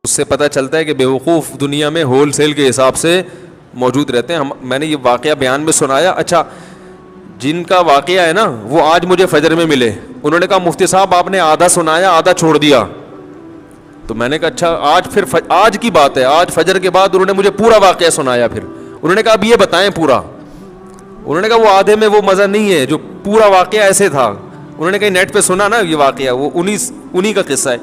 اس سے پتہ چلتا ہے کہ بیوقوف دنیا میں ہول سیل کے حساب سے موجود رہتے ہیں. میں نے یہ واقعہ بیان میں سنایا. اچھا جن کا واقعہ ہے نا وہ آج مجھے فجر میں ملے, انہوں نے کہا مفتی صاحب آپ نے آدھا سنایا آدھا چھوڑ دیا. تو میں نے کہا اچھا آج پھر آج کی بات ہے, آج فجر کے بعد انہوں نے مجھے پورا واقعہ سنایا. پھر انہوں نے کہا اب یہ بتائیں پورا. انہوں نے کہا وہ آدھے میں وہ مزہ نہیں ہے جو پورا واقعہ ایسے تھا. انہوں نے کہیں نیٹ پہ سنا نا یہ واقعہ, وہ انہی کا قصہ ہے.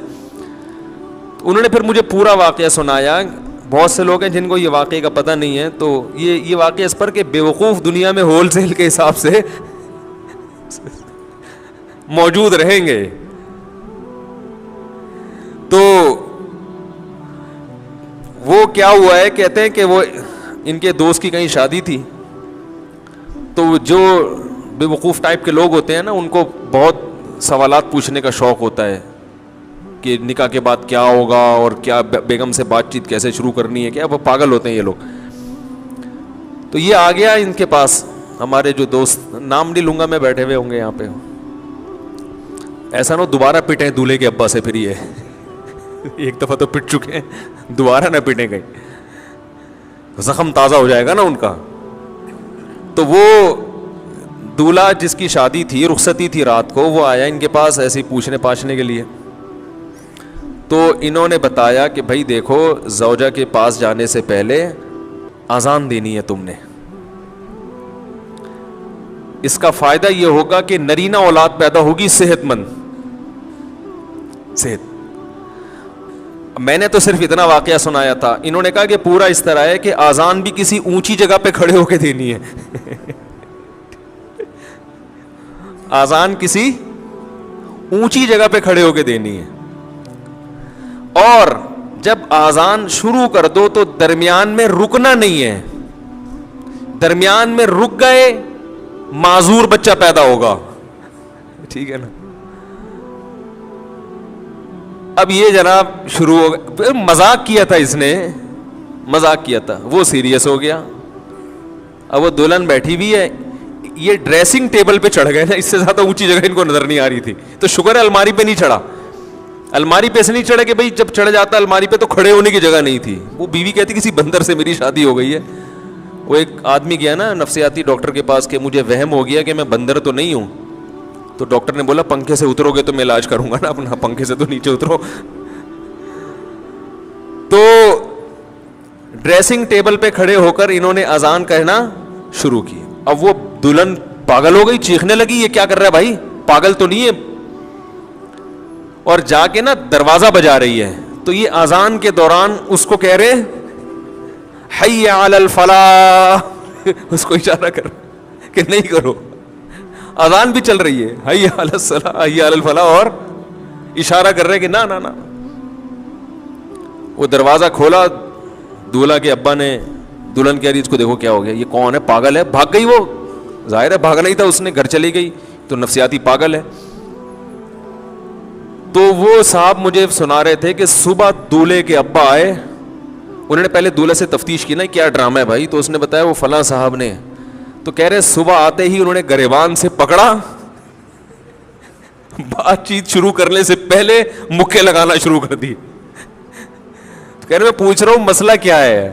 انہوں نے پھر مجھے پورا واقعہ سنایا. بہت سے لوگ ہیں جن کو یہ واقعے کا پتہ نہیں ہے, تو یہ واقعہ اس پر کہ بیوقوف دنیا میں ہول سیل کے حساب سے موجود رہیں گے. تو وہ کیا ہوا ہے, کہتے ہیں کہ وہ ان کے دوست کی کہیں شادی تھی, تو جو بے وقوف ٹائپ کے لوگ ہوتے ہیں نا ان کو بہت سوالات پوچھنے کا شوق ہوتا ہے کہ نکاح کے بعد کیا ہوگا اور کیا بیگم سے بات چیت کیسے شروع کرنی ہے, کیا وہ پاگل ہوتے ہیں یہ لوگ. تو یہ آ گیا ان کے پاس, ہمارے جو دوست, نام نہیں لوں گا میں, بیٹھے ہوئے ہوں گے یہاں پہ. ایسا نہ دوبارہ پٹیں دولہے کے ابا سے پھر یہ ایک دفعہ تو پٹ چکے ہیں, دوبارہ نہ پٹیں کہیں, زخم تازہ ہو جائے گا نا ان کا. تو وہ دولہا جس کی شادی تھی, رخصتی تھی رات کو, وہ آیا ان کے پاس ایسے ہی پوچھنے پاچھنے کے لیے. تو انہوں نے بتایا کہ بھائی دیکھو زوجہ کے پاس جانے سے پہلے اذان دینی ہے تم نے, اس کا فائدہ یہ ہوگا کہ نرینہ اولاد پیدا ہوگی صحت مند. صحت. میں نے تو صرف اتنا واقعہ سنایا تھا, انہوں نے کہا کہ پورا اس طرح ہے کہ اذان بھی کسی اونچی جگہ پہ کھڑے ہو کے دینی ہے. اذان کسی اونچی جگہ پہ کھڑے ہو کے دینی ہے, اور جب اذان شروع کر دو تو درمیان میں رکنا نہیں ہے. درمیان میں رک گئے معذور بچہ پیدا ہوگا. ٹھیک ہے نا. اب یہ جناب شروع ہو گیا, مذاق کیا تھا اس نے, مذاق کیا تھا, وہ سیریس ہو گیا. اب وہ دلہن بیٹھی بھی ہے, یہ ڈریسنگ ٹیبل پہ چڑھ گئے نا, اس سے زیادہ اونچی جگہ ان کو نظر نہیں آ رہی تھی. تو شکر ہے الماری پہ نہیں چڑھا. الماری پہ سے نہیں چڑھا کہ بھائی جب چڑھ جاتا الماری پہ تو کھڑے ہونے کی جگہ نہیں تھی. وہ بیوی کہتی کسی بندر سے میری شادی ہو گئی ہے. وہ ایک آدمی گیا نا نفسیاتی ڈاکٹر کے پاس کہ مجھے وہم ہو گیا کہ میں بندر تو نہیں ہوں. تو ڈاکٹر نے بولا پنکھے سے اترو گے تو میں علاج کروں گا نا اپنا, پنکھے سے تو نیچے اترو. تو ڈریسنگ ٹیبل پہ کھڑے ہو کر انہوں نے اذان کہنا شروع کی. اب وہ دلہن پاگل ہو گئی, چیخنے لگی یہ کیا کر رہا ہے بھائی, پاگل تو نہیں ہے. اور جا کے نا دروازہ بجا رہی ہے. تو یہ اذان کے دوران اس کو کہہ رہے حی علی الفلاح, اس کو اشارہ کر کہ نہیں کرو. اذان بھی چل رہی ہے, حی علی الصلاح حی علی الفلاح, اور اشارہ کر رہے کہ نہ نہ نہ. وہ دروازہ کھولا, دولہا کے ابا نے, دلہن کہہ رہی اس کو دیکھو کیا ہو گیا, یہ کون ہے, پاگل ہے. بھاگ گئی, وہ ظاہر ہے بھاگنا ہی تھا اس نے, گھر چلی گئی. تو نفسیاتی پاگل ہے. تو وہ صاحب مجھے سنا رہے تھے کہ صبح دولہے کے ابا آئے, انہوں نے پہلے دولہے سے تفتیش کی نا کیا ڈرامہ ہے بھائی, تو اس نے بتایا وہ فلاں صاحب نے. تو کہہ رہے صبح آتے ہی انہوں نے گریبان سے پکڑا, بات چیت شروع کرنے سے پہلے مکے لگانا شروع کر دی. تو کہہ رہے میں پوچھ رہا ہوں مسئلہ کیا ہے.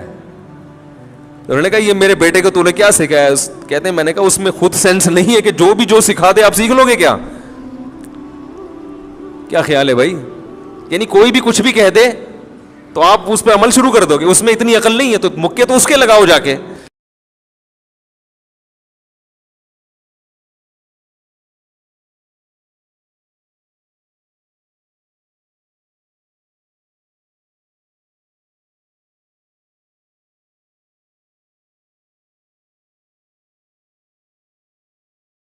انہوں نے کہا یہ میرے بیٹے کو تو نے کیا سکھایا. کہتے ہیں میں نے کہا اس میں خود سینس نہیں ہے کہ جو سکھا دے آپ سیکھ لو گے کیا. کیا خیال ہے بھائی, یعنی کوئی بھی کچھ بھی کہہ دے تو آپ اس پہ عمل شروع کر دو گے, اس میں اتنی عقل نہیں ہے تو مکے تو اس کے لگاؤ جا کے.